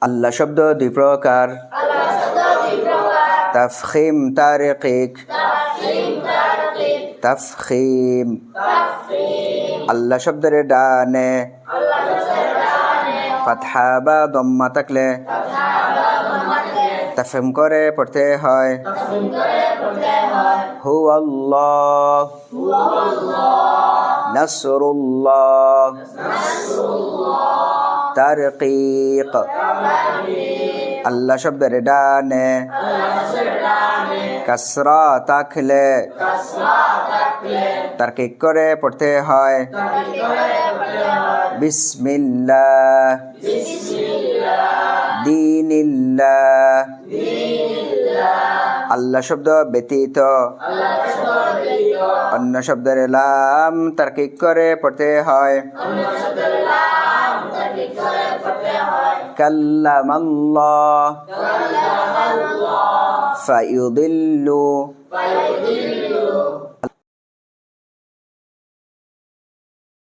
আল্লাহ শব্দ দুই প্রকার, তাফখিম তারকিক। তাফখিম আল্লাহ শব্দের ডানে ফাতহা বা দম্মা থাকলে তাফখিম করে পড়তে হয়। হুয়াল্লাহ, নাসরুল্লাহ, তারকিক আল্লাহ শব্দের ডানে কাসরা থাকলে তারকিক করে পড়তে হয়। বিসমিল্লাহ, দীনিল্লাহ আল্লাহ শব্দ ব্যতীত অন্য শব্দের লাম তারকিক করে পড়তে হয়। কাল্লামাল্লাহ, ফায়ুদিল্লু